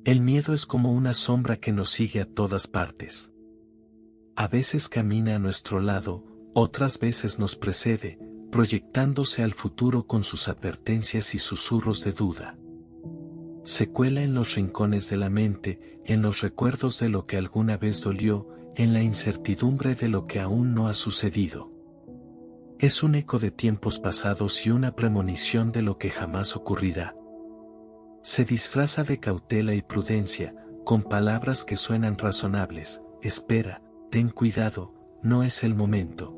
El miedo es como una sombra que nos sigue a todas partes. A veces camina a nuestro lado, otras veces nos precede, proyectándose al futuro con sus advertencias y susurros de duda. Se cuela en los rincones de la mente, en los recuerdos de lo que alguna vez dolió, en la incertidumbre de lo que aún no ha sucedido. Es un eco de tiempos pasados y una premonición de lo que jamás ocurrirá. Se disfraza de cautela y prudencia, con palabras que suenan razonables: espera, ten cuidado, no es el momento.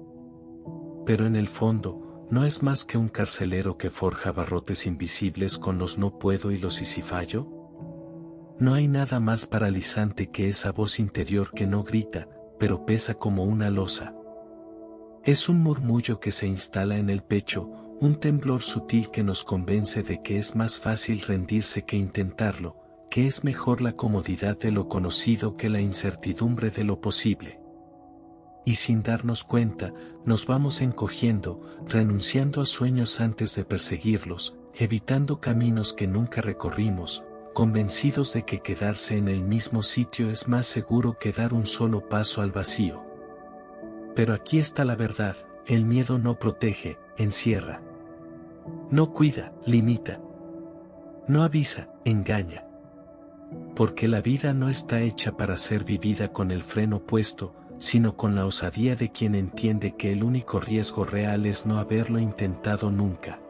Pero en el fondo, no es más que un carcelero que forja barrotes invisibles con los no puedo y los y si fallo. No hay nada más paralizante que esa voz interior que no grita, pero pesa como una losa. Es un murmullo que se instala en el pecho, un temblor sutil que nos convence de que es más fácil rendirse que intentarlo, que es mejor la comodidad de lo conocido que la incertidumbre de lo posible. Y sin darnos cuenta, nos vamos encogiendo, renunciando a sueños antes de perseguirlos, evitando caminos que nunca recorrimos, convencidos de que quedarse en el mismo sitio es más seguro que dar un solo paso al vacío. Pero aquí está la verdad: el miedo no protege, encierra. No cuida, limita. No avisa, engaña. Porque la vida no está hecha para ser vivida con el freno puesto, sino con la osadía de quien entiende que el único riesgo real es no haberlo intentado nunca.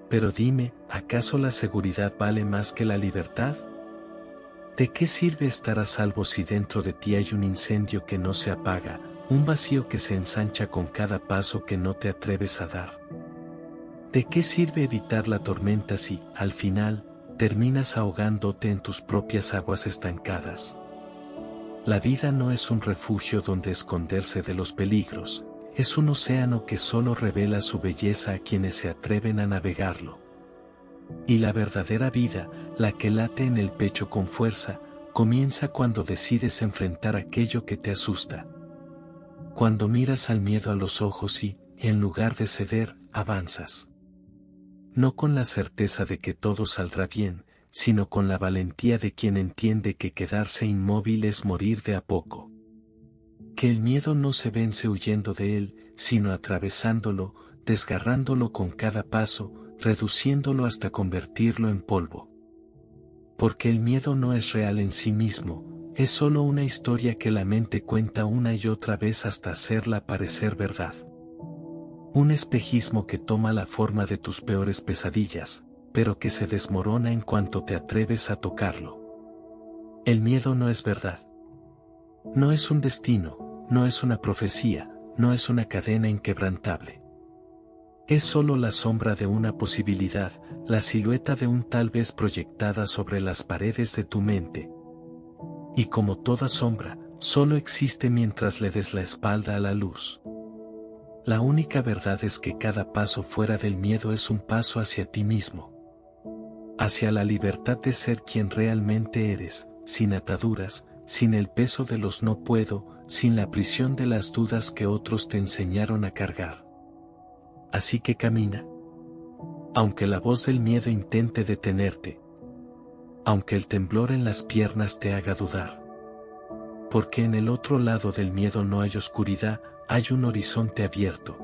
Pero dime, ¿acaso la seguridad vale más que la libertad? ¿De qué sirve estar a salvo si dentro de ti hay un incendio que no se apaga, un vacío que se ensancha con cada paso que no te atreves a dar? ¿De qué sirve evitar la tormenta si, al final, terminas ahogándote en tus propias aguas estancadas? La vida no es un refugio donde esconderse de los peligros, es un océano que solo revela su belleza a quienes se atreven a navegarlo. Y la verdadera vida, la que late en el pecho con fuerza, comienza cuando decides enfrentar aquello que te asusta. Cuando miras al miedo a los ojos y, en lugar de ceder, avanzas. No con la certeza de que todo saldrá bien, sino con la valentía de quien entiende que quedarse inmóvil es morir de a poco. Que el miedo no se vence huyendo de él, sino atravesándolo, desgarrándolo con cada paso, reduciéndolo hasta convertirlo en polvo. Porque el miedo no es real en sí mismo, es solo una historia que la mente cuenta una y otra vez hasta hacerla parecer verdad. Un espejismo que toma la forma de tus peores pesadillas, pero que se desmorona en cuanto te atreves a tocarlo. El miedo no es verdad. No es un destino, no es una profecía, no es una cadena inquebrantable. Es solo la sombra de una posibilidad, la silueta de un tal vez proyectada sobre las paredes de tu mente. Y como toda sombra, solo existe mientras le des la espalda a la luz. La única verdad es que cada paso fuera del miedo es un paso hacia ti mismo. Hacia la libertad de ser quien realmente eres, sin ataduras, sin el peso de los no puedo, sin la prisión de las dudas que otros te enseñaron a cargar. Así que camina. Aunque la voz del miedo intente detenerte. Aunque el temblor en las piernas te haga dudar. Porque en el otro lado del miedo no hay oscuridad, hay un horizonte abierto.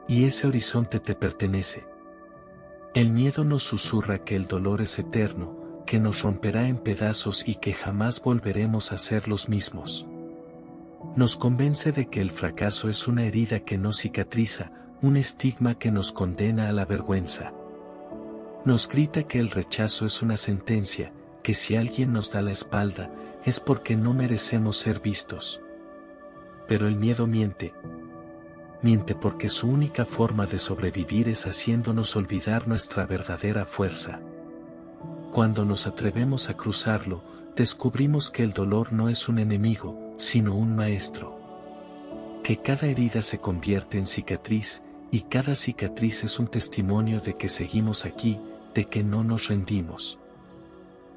Y ese horizonte te pertenece. El miedo nos susurra que el dolor es eterno, que nos romperá en pedazos y que jamás volveremos a ser los mismos. Nos convence de que el fracaso es una herida que no cicatriza, un estigma que nos condena a la vergüenza. Nos grita que el rechazo es una sentencia, que si alguien nos da la espalda, es porque no merecemos ser vistos. Pero el miedo miente. Miente porque su única forma de sobrevivir es haciéndonos olvidar nuestra verdadera fuerza. Cuando nos atrevemos a cruzarlo, descubrimos que el dolor no es un enemigo, sino un maestro. Que cada herida se convierte en cicatriz, y cada cicatriz es un testimonio de que seguimos aquí, de que no nos rendimos.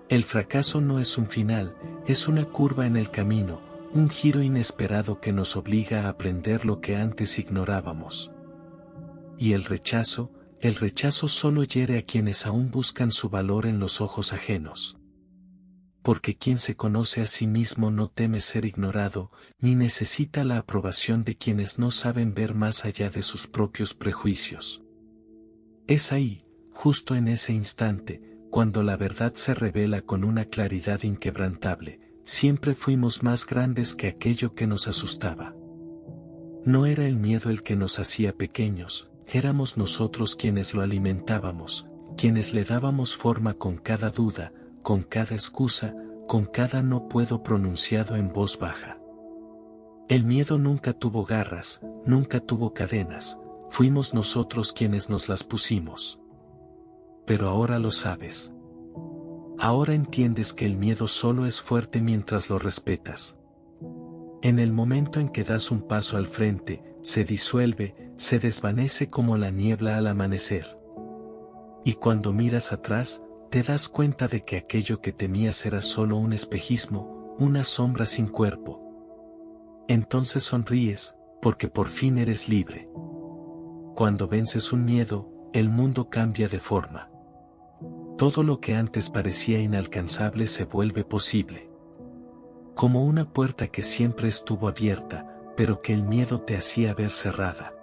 El fracaso no es un final, es una curva en el camino, un giro inesperado que nos obliga a aprender lo que antes ignorábamos. Y el rechazo solo hiere a quienes aún buscan su valor en los ojos ajenos. porque quien se conoce a sí mismo no teme ser ignorado, ni necesita la aprobación de quienes no saben ver más allá de sus propios prejuicios. Es ahí, justo en ese instante, cuando la verdad se revela con una claridad inquebrantable, siempre fuimos más grandes que aquello que nos asustaba. No era el miedo el que nos hacía pequeños, éramos nosotros quienes lo alimentábamos, quienes le dábamos forma con cada duda, con cada excusa, con cada no puedo pronunciado en voz baja. El miedo nunca tuvo garras, nunca tuvo cadenas, fuimos nosotros quienes nos las pusimos. Pero ahora lo sabes. Ahora entiendes que el miedo solo es fuerte mientras lo respetas. En el momento en que das un paso al frente, se disuelve, se desvanece como la niebla al amanecer. Y cuando miras atrás, te das cuenta de que aquello que temías era solo un espejismo, una sombra sin cuerpo. Entonces sonríes, porque por fin eres libre. Cuando vences un miedo, el mundo cambia de forma. Todo lo que antes parecía inalcanzable se vuelve posible. Como una puerta que siempre estuvo abierta, pero que el miedo te hacía ver cerrada.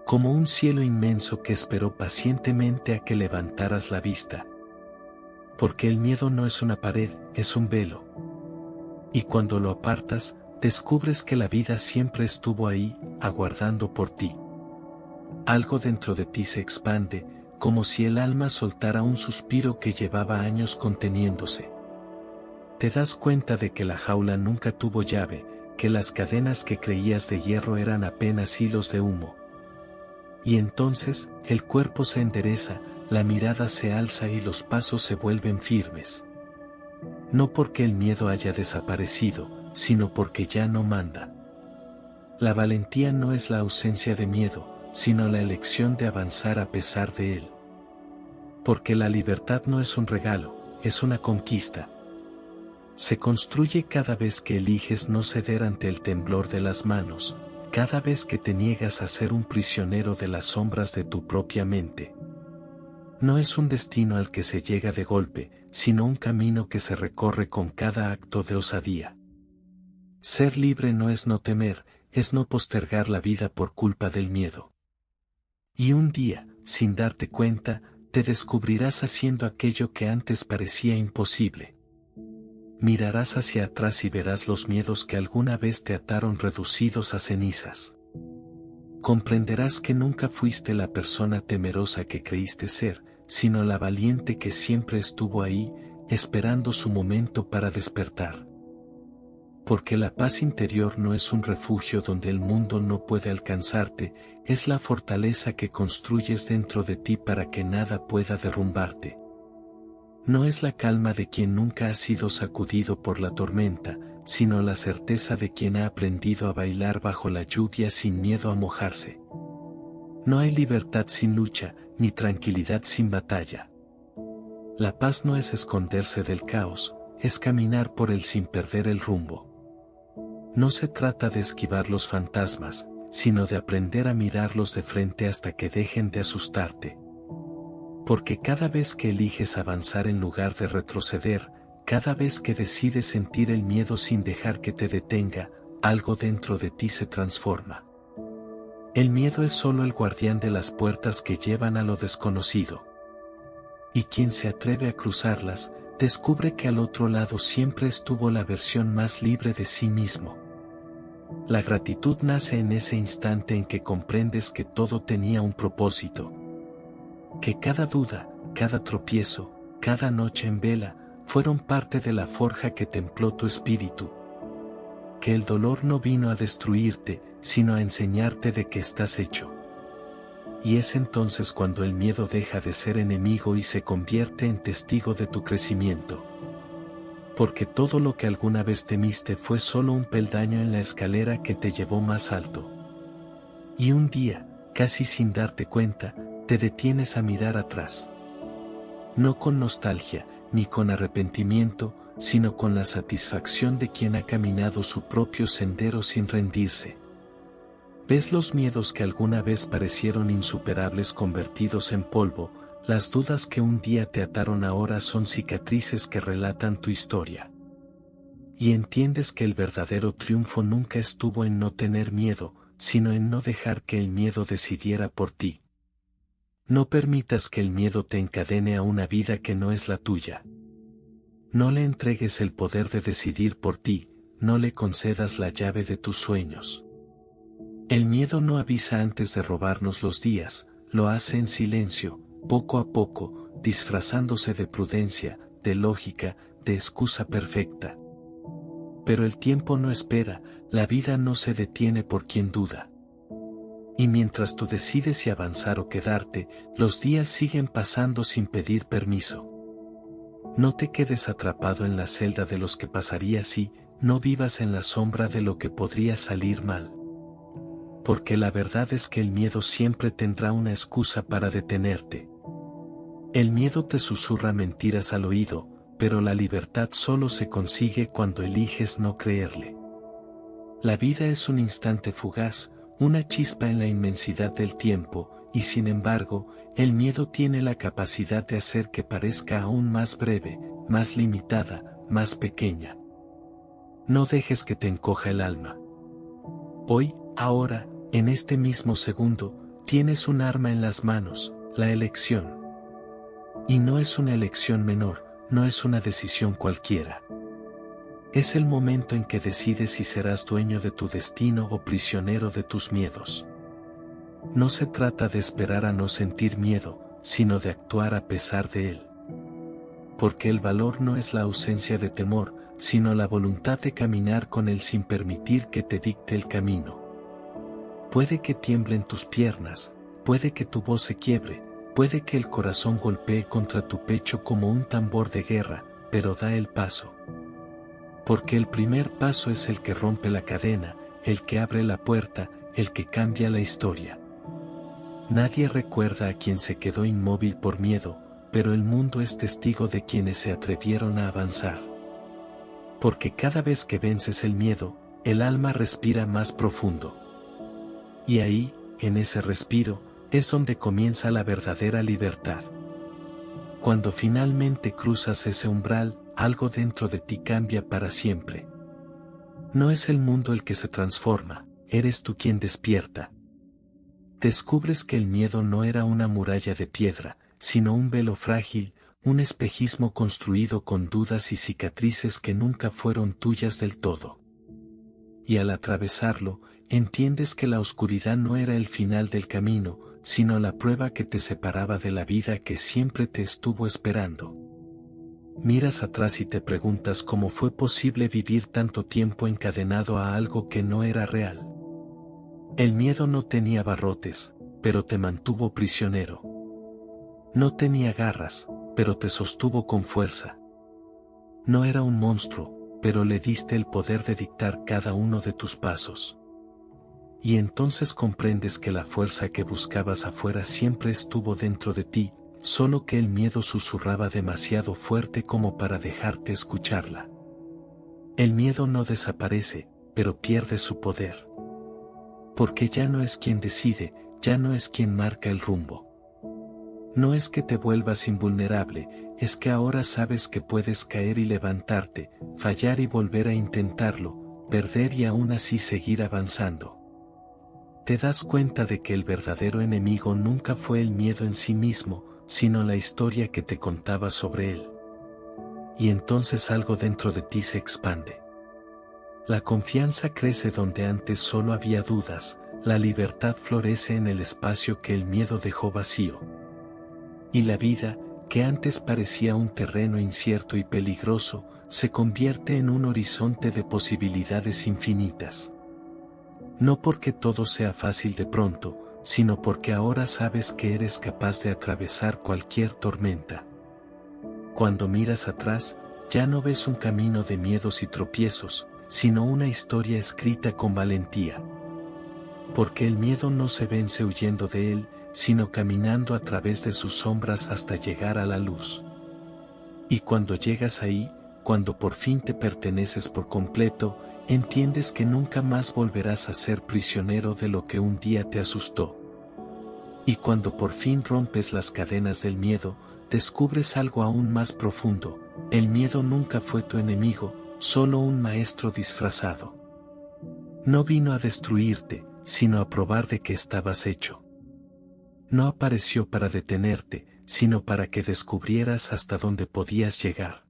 Como un cielo inmenso que esperó pacientemente a que levantaras la vista. Porque el miedo no es una pared, es un velo. Y cuando lo apartas, descubres que la vida siempre estuvo ahí, aguardando por ti. Algo dentro de ti se expande, como si el alma soltara un suspiro que llevaba años conteniéndose. Te das cuenta de que la jaula nunca tuvo llave, que las cadenas que creías de hierro eran apenas hilos de humo. Y entonces, el cuerpo se endereza, la mirada se alza y los pasos se vuelven firmes. No porque el miedo haya desaparecido, sino porque ya no manda. La valentía no es la ausencia de miedo, sino la elección de avanzar a pesar de él. Porque la libertad no es un regalo, es una conquista. Se construye cada vez que eliges no ceder ante el temblor de las manos, cada vez que te niegas a ser un prisionero de las sombras de tu propia mente. No es un destino al que se llega de golpe, sino un camino que se recorre con cada acto de osadía. Ser libre no es no temer, es no postergar la vida por culpa del miedo. Y un día, sin darte cuenta, te descubrirás haciendo aquello que antes parecía imposible. Mirarás hacia atrás y verás los miedos que alguna vez te ataron reducidos a cenizas. Comprenderás que nunca fuiste la persona temerosa que creíste ser, sino la valiente que siempre estuvo ahí, esperando su momento para despertar. Porque la paz interior no es un refugio donde el mundo no puede alcanzarte, es la fortaleza que construyes dentro de ti para que nada pueda derrumbarte. No es la calma de quien nunca ha sido sacudido por la tormenta, sino la certeza de quien ha aprendido a bailar bajo la lluvia sin miedo a mojarse. No hay libertad sin lucha, ni tranquilidad sin batalla. La paz no es esconderse del caos, es caminar por él sin perder el rumbo. No se trata de esquivar los fantasmas, sino de aprender a mirarlos de frente hasta que dejen de asustarte. Porque cada vez que eliges avanzar en lugar de retroceder, cada vez que decides sentir el miedo sin dejar que te detenga, algo dentro de ti se transforma. El miedo es solo el guardián de las puertas que llevan a lo desconocido. Y quien se atreve a cruzarlas, descubre que al otro lado siempre estuvo la versión más libre de sí mismo. La gratitud nace en ese instante en que comprendes que todo tenía un propósito. Que cada duda, cada tropiezo, cada noche en vela, fueron parte de la forja que templó tu espíritu. Que el dolor no vino a destruirte, sino a enseñarte de qué estás hecho. Y es entonces cuando el miedo deja de ser enemigo y se convierte en testigo de tu crecimiento. Porque todo lo que alguna vez temiste fue solo un peldaño en la escalera que te llevó más alto. Y un día, casi sin darte cuenta, te detienes a mirar atrás. No con nostalgia, ni con arrepentimiento, sino con la satisfacción de quien ha caminado su propio sendero sin rendirse. Ves los miedos que alguna vez parecieron insuperables convertidos en polvo, las dudas que un día te ataron ahora son cicatrices que relatan tu historia. Y entiendes que el verdadero triunfo nunca estuvo en no tener miedo, sino en no dejar que el miedo decidiera por ti. No permitas que el miedo te encadene a una vida que no es la tuya. No le entregues el poder de decidir por ti, no le concedas la llave de tus sueños. El miedo no avisa antes de robarnos los días, lo hace en silencio, poco a poco, disfrazándose de prudencia, de lógica, de excusa perfecta. Pero el tiempo no espera, la vida no se detiene por quien duda. Y mientras tú decides si avanzar o quedarte, los días siguen pasando sin pedir permiso. No te quedes atrapado en la celda de los que pasaría si, no vivas en la sombra de lo que podría salir mal. Porque la verdad es que el miedo siempre tendrá una excusa para detenerte. El miedo te susurra mentiras al oído, pero la libertad solo se consigue cuando eliges no creerle. La vida es un instante fugaz, una chispa en la inmensidad del tiempo, y sin embargo, el miedo tiene la capacidad de hacer que parezca aún más breve, más limitada, más pequeña. No dejes que te encoja el alma. Hoy, ahora, en este mismo segundo, tienes un arma en las manos, la elección. Y no es una elección menor, no es una decisión cualquiera. Es el momento en que decides si serás dueño de tu destino o prisionero de tus miedos. No se trata de esperar a no sentir miedo, sino de actuar a pesar de él. Porque el valor no es la ausencia de temor, sino la voluntad de caminar con él sin permitir que te dicte el camino. Puede que tiemblen tus piernas, puede que tu voz se quiebre, puede que el corazón golpee contra tu pecho como un tambor de guerra, pero da el paso. Porque el primer paso es el que rompe la cadena, el que abre la puerta, el que cambia la historia. Nadie recuerda a quien se quedó inmóvil por miedo, pero el mundo es testigo de quienes se atrevieron a avanzar. Porque cada vez que vences el miedo, el alma respira más profundo. Y ahí, en ese respiro, es donde comienza la verdadera libertad. Cuando finalmente cruzas ese umbral, algo dentro de ti cambia para siempre. No es el mundo el que se transforma, eres tú quien despierta. Descubres que el miedo no era una muralla de piedra, sino un velo frágil, un espejismo construido con dudas y cicatrices que nunca fueron tuyas del todo. Y al atravesarlo, entiendes que la oscuridad no era el final del camino, sino la prueba que te separaba de la vida que siempre te estuvo esperando. Miras atrás y te preguntas cómo fue posible vivir tanto tiempo encadenado a algo que no era real. El miedo no tenía barrotes, pero te mantuvo prisionero. No tenía garras, pero te sostuvo con fuerza. No era un monstruo, pero le diste el poder de dictar cada uno de tus pasos. Y entonces comprendes que la fuerza que buscabas afuera siempre estuvo dentro de ti, solo que el miedo susurraba demasiado fuerte como para dejarte escucharla. El miedo no desaparece, pero pierde su poder. Porque ya no es quien decide, ya no es quien marca el rumbo. No es que te vuelvas invulnerable, es que ahora sabes que puedes caer y levantarte, fallar y volver a intentarlo, perder y aún así seguir avanzando. Te das cuenta de que el verdadero enemigo nunca fue el miedo en sí mismo, sino la historia que te contaba sobre él. Y entonces algo dentro de ti se expande. La confianza crece donde antes solo había dudas, la libertad florece en el espacio que el miedo dejó vacío. Y la vida, que antes parecía un terreno incierto y peligroso, se convierte en un horizonte de posibilidades infinitas. No porque todo sea fácil de pronto, sino porque ahora sabes que eres capaz de atravesar cualquier tormenta. Cuando miras atrás, ya no ves un camino de miedos y tropiezos, sino una historia escrita con valentía. Porque el miedo no se vence huyendo de él, sino caminando a través de sus sombras hasta llegar a la luz. Y cuando llegas ahí, cuando por fin te perteneces por completo, entiendes que nunca más volverás a ser prisionero de lo que un día te asustó. Y cuando por fin rompes las cadenas del miedo, descubres algo aún más profundo: el miedo nunca fue tu enemigo, solo un maestro disfrazado. No vino a destruirte, sino a probar de qué estabas hecho. No apareció para detenerte, sino para que descubrieras hasta dónde podías llegar.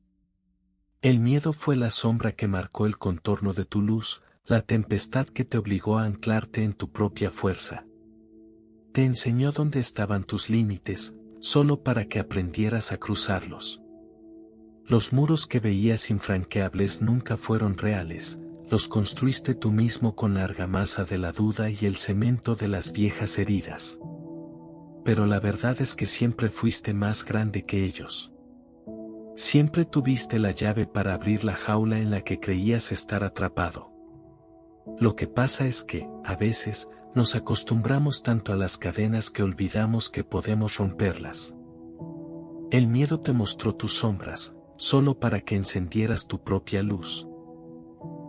El miedo fue la sombra que marcó el contorno de tu luz, la tempestad que te obligó a anclarte en tu propia fuerza. Te enseñó dónde estaban tus límites, solo para que aprendieras a cruzarlos. Los muros que veías infranqueables nunca fueron reales, los construiste tú mismo con la argamasa de la duda y el cemento de las viejas heridas. Pero la verdad es que siempre fuiste más grande que ellos. Siempre tuviste la llave para abrir la jaula en la que creías estar atrapado. Lo que pasa es que, a veces, nos acostumbramos tanto a las cadenas que olvidamos que podemos romperlas. El miedo te mostró tus sombras, solo para que encendieras tu propia luz.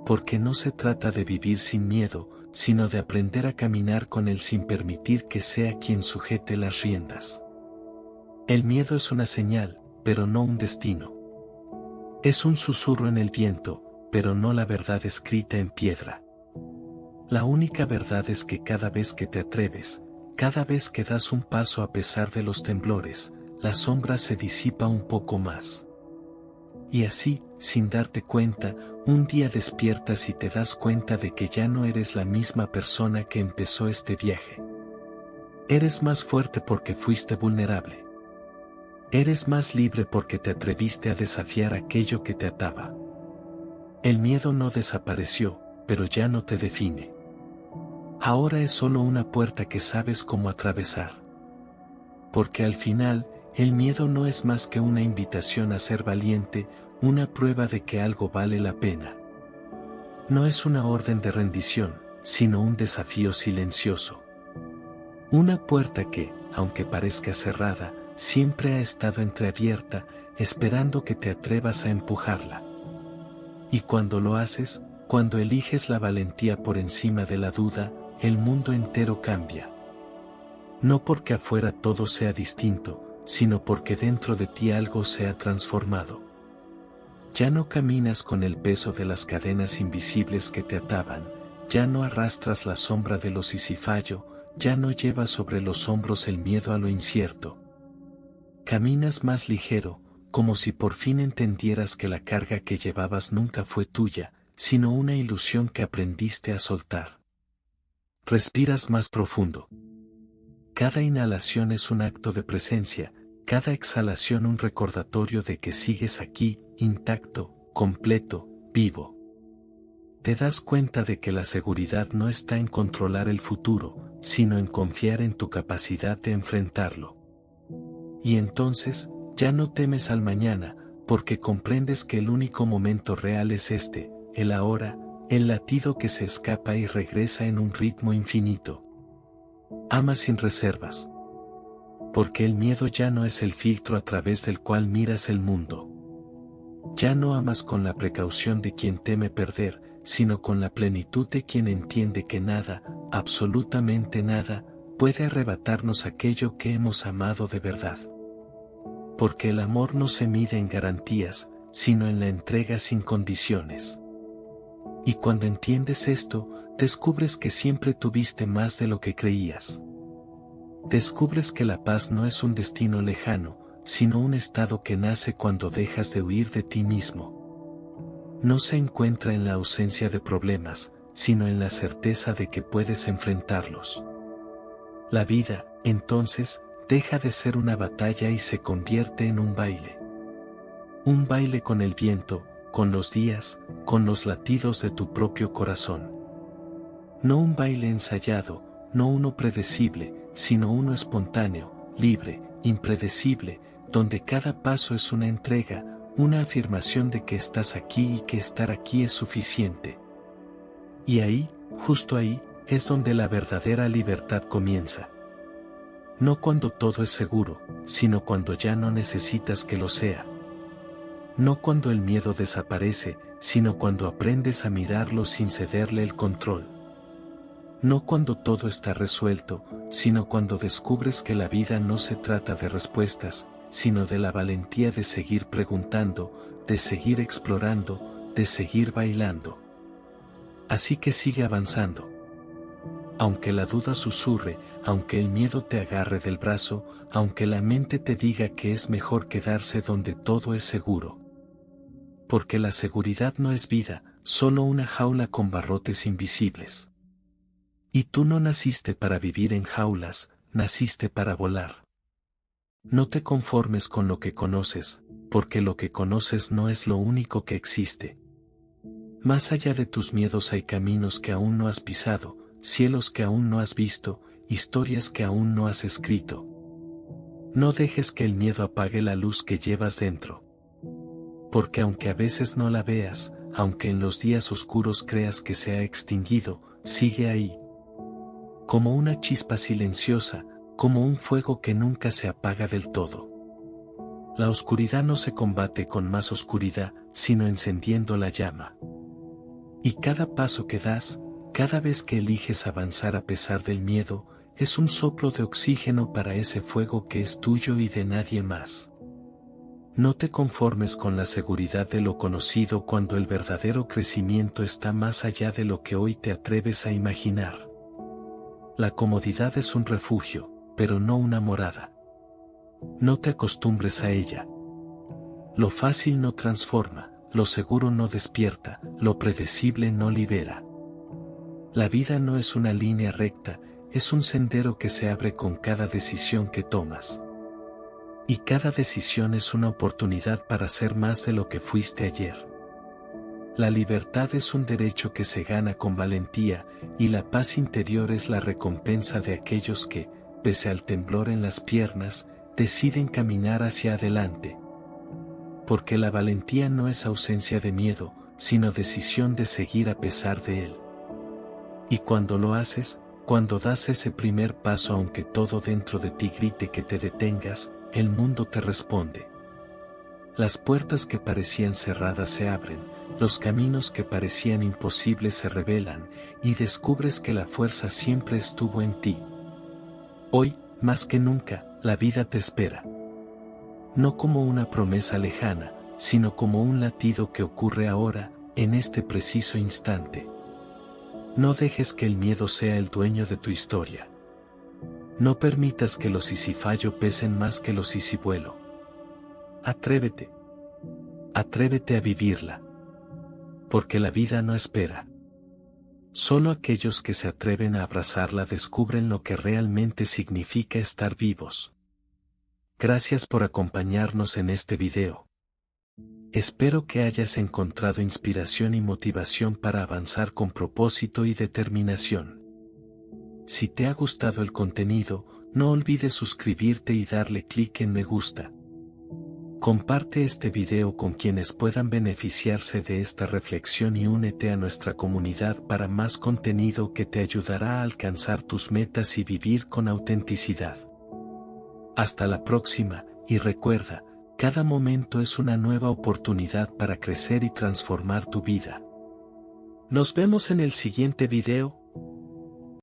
Porque no se trata de vivir sin miedo, sino de aprender a caminar con él sin permitir que sea quien sujete las riendas. El miedo es una señal, pero no un destino. Es un susurro en el viento, pero no la verdad escrita en piedra. La única verdad es que cada vez que te atreves, cada vez que das un paso a pesar de los temblores, la sombra se disipa un poco más. Y así, sin darte cuenta, un día despiertas y te das cuenta de que ya no eres la misma persona que empezó este viaje. Eres más fuerte porque fuiste vulnerable. Eres más libre porque te atreviste a desafiar aquello que te ataba. El miedo no desapareció, pero ya no te define. Ahora es solo una puerta que sabes cómo atravesar. Porque al final, el miedo no es más que una invitación a ser valiente, una prueba de que algo vale la pena. No es una orden de rendición, sino un desafío silencioso. Una puerta que, aunque parezca cerrada, siempre ha estado entreabierta, esperando que te atrevas a empujarla. Y cuando lo haces, cuando eliges la valentía por encima de la duda, el mundo entero cambia. No porque afuera todo sea distinto, sino porque dentro de ti algo se ha transformado. Ya no caminas con el peso de las cadenas invisibles que te ataban, ya no arrastras la sombra de lo sisifallo, ya no llevas sobre los hombros el miedo a lo incierto. Caminas más ligero, como si por fin entendieras que la carga que llevabas nunca fue tuya, sino una ilusión que aprendiste a soltar. Respiras más profundo. Cada inhalación es un acto de presencia, cada exhalación un recordatorio de que sigues aquí, intacto, completo, vivo. Te das cuenta de que la seguridad no está en controlar el futuro, sino en confiar en tu capacidad de enfrentarlo. Y entonces, ya no temes al mañana, porque comprendes que el único momento real es este, el ahora, el latido que se escapa y regresa en un ritmo infinito. Ama sin reservas. Porque el miedo ya no es el filtro a través del cual miras el mundo. Ya no amas con la precaución de quien teme perder, sino con la plenitud de quien entiende que nada, absolutamente nada, puede arrebatarnos aquello que hemos amado de verdad. Porque el amor no se mide en garantías, sino en la entrega sin condiciones. Y cuando entiendes esto, descubres que siempre tuviste más de lo que creías. Descubres que la paz no es un destino lejano, sino un estado que nace cuando dejas de huir de ti mismo. No se encuentra en la ausencia de problemas, sino en la certeza de que puedes enfrentarlos. La vida, entonces, deja de ser una batalla y se convierte en un baile. Un baile con el viento, con los días, con los latidos de tu propio corazón. No un baile ensayado, no uno predecible, sino uno espontáneo, libre, impredecible, donde cada paso es una entrega, una afirmación de que estás aquí y que estar aquí es suficiente. Y ahí, justo ahí, es donde la verdadera libertad comienza. No cuando todo es seguro, sino cuando ya no necesitas que lo sea. No cuando el miedo desaparece, sino cuando aprendes a mirarlo sin cederle el control. no cuando todo está resuelto, sino cuando descubres que la vida no se trata de respuestas, sino de la valentía de seguir preguntando, de seguir explorando, de seguir bailando. Así que sigue avanzando. Aunque la duda susurre, aunque el miedo te agarre del brazo, aunque la mente te diga que es mejor quedarse donde todo es seguro. Porque la seguridad no es vida, solo una jaula con barrotes invisibles. Y tú no naciste para vivir en jaulas, naciste para volar. No te conformes con lo que conoces, porque lo que conoces no es lo único que existe. Más allá de tus miedos hay caminos que aún no has pisado, cielos que aún no has visto, historias que aún no has escrito. No dejes que el miedo apague la luz que llevas dentro. Porque aunque a veces no la veas, aunque en los días oscuros creas que se ha extinguido, sigue ahí. Como una chispa silenciosa, como un fuego que nunca se apaga del todo. La oscuridad no se combate con más oscuridad, sino encendiendo la llama. Y cada paso que das, cada vez que eliges avanzar a pesar del miedo, es un soplo de oxígeno para ese fuego que es tuyo y de nadie más. No te conformes con la seguridad de lo conocido cuando el verdadero crecimiento está más allá de lo que hoy te atreves a imaginar. La comodidad es un refugio, pero no una morada. No te acostumbres a ella. Lo fácil no transforma, lo seguro no despierta, lo predecible no libera. La vida no es una línea recta, es un sendero que se abre con cada decisión que tomas. Y cada decisión es una oportunidad para ser más de lo que fuiste ayer. La libertad es un derecho que se gana con valentía, y la paz interior es la recompensa de aquellos que, pese al temblor en las piernas, deciden caminar hacia adelante. Porque la valentía no es ausencia de miedo, sino decisión de seguir a pesar de él. Y cuando lo haces, cuando das ese primer paso aunque todo dentro de ti grite que te detengas, el mundo te responde. Las puertas que parecían cerradas se abren, los caminos que parecían imposibles se revelan, y descubres que la fuerza siempre estuvo en ti. Hoy, más que nunca, la vida te espera. No como una promesa lejana, sino como un latido que ocurre ahora, en este preciso instante. No dejes que el miedo sea el dueño de tu historia. No permitas que los sisifallo pesen más que los sisivuelo. Atrévete. Atrévete a vivirla. Porque la vida no espera. Solo aquellos que se atreven a abrazarla descubren lo que realmente significa estar vivos. Gracias por acompañarnos en este video. Espero que hayas encontrado inspiración y motivación para avanzar con propósito y determinación. Si te ha gustado el contenido, no olvides suscribirte y darle clic en me gusta. Comparte este video con quienes puedan beneficiarse de esta reflexión y únete a nuestra comunidad para más contenido que te ayudará a alcanzar tus metas y vivir con autenticidad. Hasta la próxima, y recuerda, cada momento es una nueva oportunidad para crecer y transformar tu vida. Nos vemos en el siguiente video.